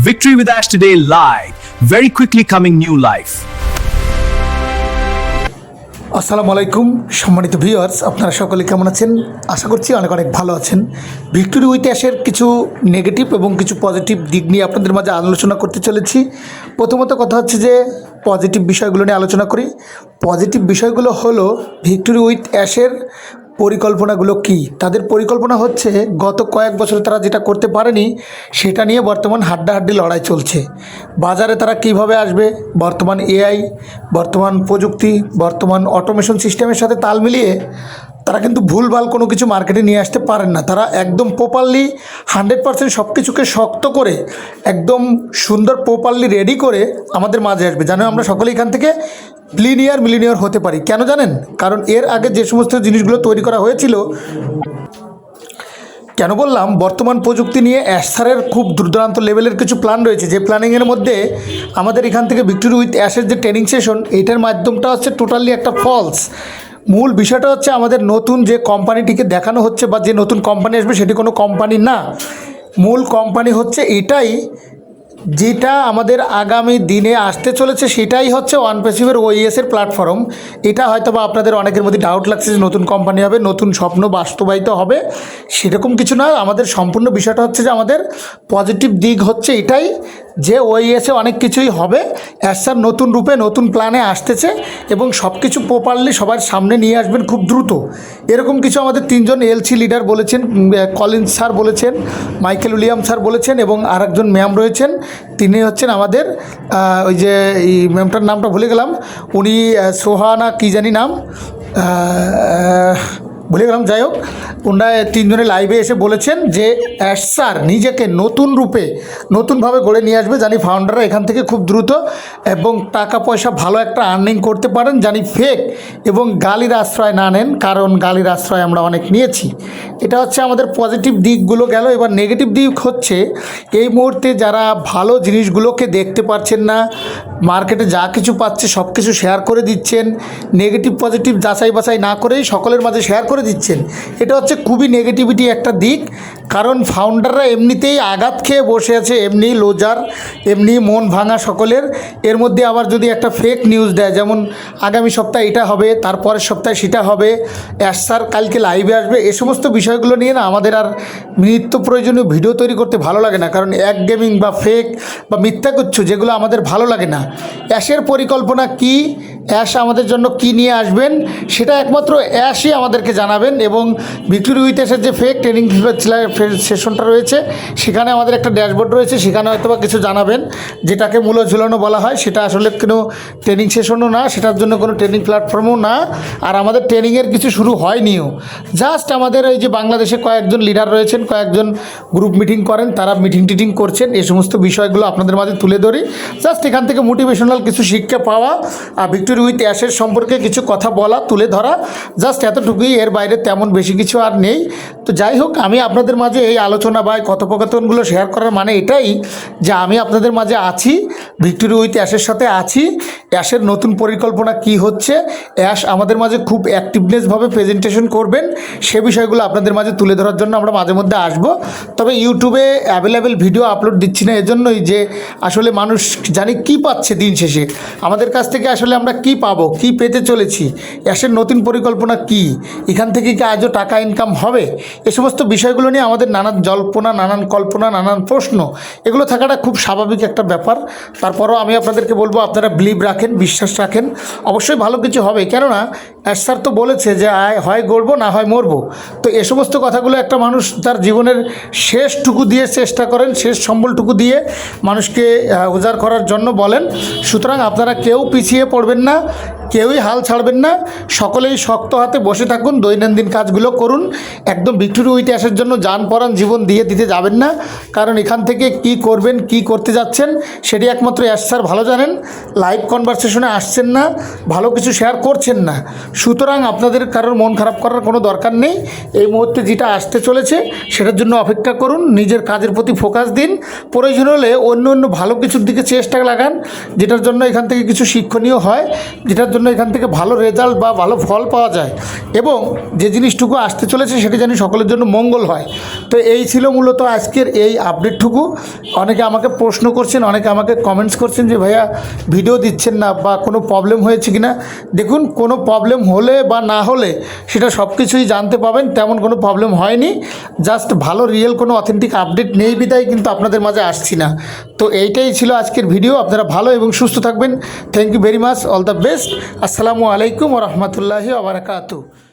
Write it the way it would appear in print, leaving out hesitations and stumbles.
Victory with Ash today live, very quickly coming new life. আসসালামু আলাইকুম সম্মানিত viewers, আপনারা সকলে কেমন আছেন? আশা করছি অনেক অনেক ভালো আছেন। ভিক্টোরি উইথ অ্যাশের কিছু নেগেটিভ এবং কিছু পজিটিভ দিক নিয়ে আপনাদের মাঝে আলোচনা করতে চলেছি। প্রথমত কথা হচ্ছে যে পজিটিভ বিষয়গুলো নিয়ে আলোচনা করি। পজিটিভ বিষয়গুলো হলো ভিক্টোরি উইথ অ্যাশের পরিকল্পনাগুলো কি। তাদের পরিকল্পনা হচ্ছে গত কয়েক বছরে তারা যেটা করতে পারেনি সেটা নিয়ে বর্তমান হাড্ডাহাড্ডি লড়াই চলছে। বাজারে তারা কিভাবে আসবে, বর্তমান এআই, বর্তমান প্রযুক্তি, বর্তমান অটোমেশন সিস্টেমের সাথে তাল মিলিয়ে তারা কিন্তু ভুলভাল কোনো কিছু মার্কেটে নিয়ে আসতে পারেন না। তারা একদম প্রপারলি 100% সব কিছুকে শক্ত করে একদম সুন্দর প্রপারলি রেডি করে আমাদের মাঝে আসবে, যেন আমরা সকলে এখান থেকে মিলিনিয়ার হতে পারি। কেন জানেন? কারণ এর আগে যে সমস্ত জিনিসগুলো তৈরি করা হয়েছিল, কেন বললাম, বর্তমান প্রযুক্তি নিয়ে অ্যাশ স্যারের খুব দুর্দান্ত লেভেলের কিছু প্ল্যান রয়েছে, যে প্ল্যানিংয়ের মধ্যে আমাদের এখান থেকে ভিক্টোরি উইথ অ্যাশের যে ট্রেনিং সেশন, এইটার মাধ্যমটা হচ্ছে টোটালি একটা ফলস। মূল বিষয়টা হচ্ছে আমাদের নতুন যে কোম্পানিটিকে দেখানো হচ্ছে বা যে নতুন কোম্পানি আসবে সেটি কোনো কোম্পানি না। মূল কোম্পানি হচ্ছে এটাই, যেটা আমাদের আগামী দিনে আসতে চলেছে, সেটাই হচ্ছে ওয়ানপেসিভের ওইএসের প্ল্যাটফর্ম। এটা হয়তো বা আপনাদের অনেকের মধ্যে ডাউট লাগছে যে নতুন কোম্পানি হবে, নতুন স্বপ্ন বাস্তবায়িত হবে, সেরকম কিছু না। আমাদের সম্পূর্ণ বিষয়টা হচ্ছে যে আমাদের পজিটিভ দিক হচ্ছে এটাই যে ওইএসে অনেক কিছুই হবে। অ্যাসার নতুন রূপে নতুন প্ল্যানে আসতেছে এবং সব কিছু প্রপারলি সবার সামনে নিয়ে আসবেন খুব দ্রুত। এরকম কিছু আমাদের 3জন এলসি লিডার বলেছেন, কলিন্স স্যার বলেছেন, মাইকেল উইলিয়াম স্যার বলেছেন এবং আরেকজন ম্যাম রয়েছেন, তিনি হচ্ছেন আমাদের ওই যে এই ম্যামটার নামটা ভুলে গেলাম, উনি সোহানা কী জানি নাম, ভুলে গেলাম। যাই হোক, ওনারা 3জনে লাইভে এসে বলেছেন যে অ্যাশ স্যার নিজেকে নতুন রূপে নতুনভাবে গড়ে নিয়ে আসবে, জানি ফাউন্ডাররা এখান থেকে খুব দ্রুত এবং টাকা পয়সা ভালো একটা আর্নিং করতে পারেন, জানি ফেক এবং গালির আশ্রয় না নেন, কারণ গালির আশ্রয় আমরা অনেক নিয়েছি। এটা হচ্ছে আমাদের পজিটিভ দিকগুলো গেল। এবার নেগেটিভ দিক হচ্ছে এই মুহূর্তে যারা ভালো জিনিসগুলোকে দেখতে পাচ্ছেন না, মার্কেটে যা কিছু পাচ্ছে সব কিছু শেয়ার করে দিচ্ছেন, নেগেটিভ পজিটিভ যাচাই বাছাই না করেই সকলের মাঝে শেয়ার করে দিচ্ছেন। এটা হচ্ছে খুবই নেগেটিভিটি একটা দিক, কারণ ফাউন্ডাররা এমনিতেই আঘাত খেয়ে বসে আছে, এমনি লোজার, এমনি মন ভাঙা সকলের। এর মধ্যে আবার যদি একটা ফেক নিউজ দেয়, যেমন আগামী সপ্তাহে এটা হবে, তারপরের সপ্তাহে সেটা হবে, অ্যাশ স্যার কালকে লাইভে আসবে, এ সমস্ত বিষয়গুলো নিয়ে না আমাদের আর নিত্য প্রয়োজনীয় ভিডিও তৈরি করতে ভালো লাগে না, কারণ এক গেমিং বা ফেক বা মিথ্যাকুচ্ছ যেগুলো আমাদের ভালো লাগে না। অ্যাশের পরিকল্পনা কি, অ্যাশ আমাদের জন্য কি নিয়ে আসবেন, সেটা একমাত্র অ্যাশই আমাদেরকে জানাবেন। এবং ভিক্টোরি উইথ অ্যাশের যে ফেক ট্রেনিং সেশনটা রয়েছে, সেখানে আমাদের একটা ড্যাশবোর্ড রয়েছে, সেখানে হয়তো বা কিছু জানাবেন, যেটাকে মূল্য ঝুলানো বলা হয়। সেটা আসলে কোনো ট্রেনিং সেশনও না, সেটার জন্য কোনো ট্রেনিং প্ল্যাটফর্মও না, আর আমাদের ট্রেনিংয়ের কিছু শুরু হয়নিও। জাস্ট আমাদের এই যে বাংলাদেশে কয়েকজন লিডার রয়েছেন, কয়েকজন গ্রুপ মিটিং করেন, তারা মিটিং টিটিং করছেন, এই সমস্ত বিষয়গুলো আপনাদের মাঝে তুলে ধরি। জাস্ট এখান থেকে মোটিভেশনাল কিছু শিক্ষা পাওয়া আর ভিক্টোরি উইথ অ্যাশের সম্পর্কে কিছু কথা বলা, তুলে ধরা, জাস্ট এতটুকুই, এর বাইরে তেমন বেশি কিছু আর নেই। তো যাই হোক, আমি আপনাদের মাঝে এই আলোচনা বা কথোপকথনগুলো শেয়ার করার মানে এটাই যে আমি আপনাদের মাঝে আছি, ভিক্টোরি উইথ অ্যাশের সাথে আছি। অ্যাশের নতুন পরিকল্পনা কি হচ্ছে, অ্যাশ আমাদের মাঝে খুব অ্যাক্টিভনেসভাবে প্রেজেন্টেশন করবেন, সে বিষয়গুলো আপনাদের মাঝে তুলে ধরার জন্য আমরা মাঝে মধ্যে আসব। তবে ইউটিউবে অ্যাভেলেবেল ভিডিও আপলোড দিচ্ছি না এজন্যই যে আসলে মানুষ জানি কি পাচ্ছে দিন শেষে, আমাদের কাছ থেকে আসলে আমরা কি পাবো, কি পেতে চলেছি, অ্যাশের নতুন পরিকল্পনা কি, এখান থেকে কি আজও টাকা ইনকাম হবে, এ সমস্ত বিষয়গুলো নিয়ে আমাদের নানান জল্পনা, নানান কল্পনা, নানান প্রশ্ন, এগুলো থাকাটা খুব স্বাভাবিক একটা ব্যাপার। তারপরও আমি আপনাদেরকে বলবো, আপনারা বিলিভ রাখেন, বিশ্বাস রাখেন, অবশ্যই ভালো কিছু হবে। কেননা অ্যাশ স্যার তো বলেছে যে হয় গড়বো না হয় মরবো। তো এ সমস্ত কথাগুলো একটা মানুষ তার জীবনের শেষটুকু দিয়ে চেষ্টা করেন, শেষ সম্বলটুকু দিয়ে মানুষকে উজাড় করার জন্য বলেন। সুতরাং আপনারা কেউ পিছিয়ে পড়বেন না, কেউই হাল ছাড়বেন না, সকলেই শক্ত হাতে বসে থাকুন, দৈনন্দিন কাজগুলো করুন। একদম ভিক্টোরি উইথ অ্যাশের জন্য জান পরাণ জীবন দিয়ে দিতে যাবেন না, কারণ এখান থেকে কি করবেন, কি করতে যাচ্ছেন সেটি একমাত্র অ্যাশ স্যার ভালো জানেন। লাইভ কনভারসেশনে আসছেন না, ভালো কিছু শেয়ার করছেন না, সুতরাং আপনাদের কারোর মন খারাপ করার কোনো দরকার নেই। এই মুহূর্তে যেটা আসতে চলেছে সেটার জন্য অপেক্ষা করুন, নিজের কাজের প্রতি ফোকাস দিন, প্রয়োজন হলে অন্য অন্য ভালো কিছুর দিকে চেষ্টা লাগান, যেটার জন্য এখান থেকে কিছু শিক্ষণীয় হয়, যেটার জন্য এখান থেকে ভালো রেজাল্ট বা ভালো ফল পাওয়া যায়, এবং যে জিনিসটুকু আসতে চলেছে সেটা জানি সকলের জন্য মঙ্গল হয়। তো এই ছিল মূলত আজকের এই আপডেটটুকু। অনেকে আমাকে প্রশ্ন করছেন, অনেকে আমাকে কমেন্টস করছেন যে ভাইয়া ভিডিও দিচ্ছেন না বা কোনো প্রবলেম হয়েছে কি না। দেখুন, কোনো প্রবলেম হলে বা না হলে সেটা সব কিছুই জানতে পাবেন, তেমন কোনো প্রবলেম হয়নি। জাস্ট ভালো রিয়েল কোনো অথেন্টিক আপডেট নেই বিদায় কিন্তু আপনাদের মাঝে আসছি না। তো এইটাই ছিল আজকের ভিডিও। আপনারা ভালো এবং সুস্থ থাকবেন। Thank you very much, all the best. আসসালামু আলাইকুম ওয়া রাহমাতুল্লাহি ওয়া বারাকাতুহু।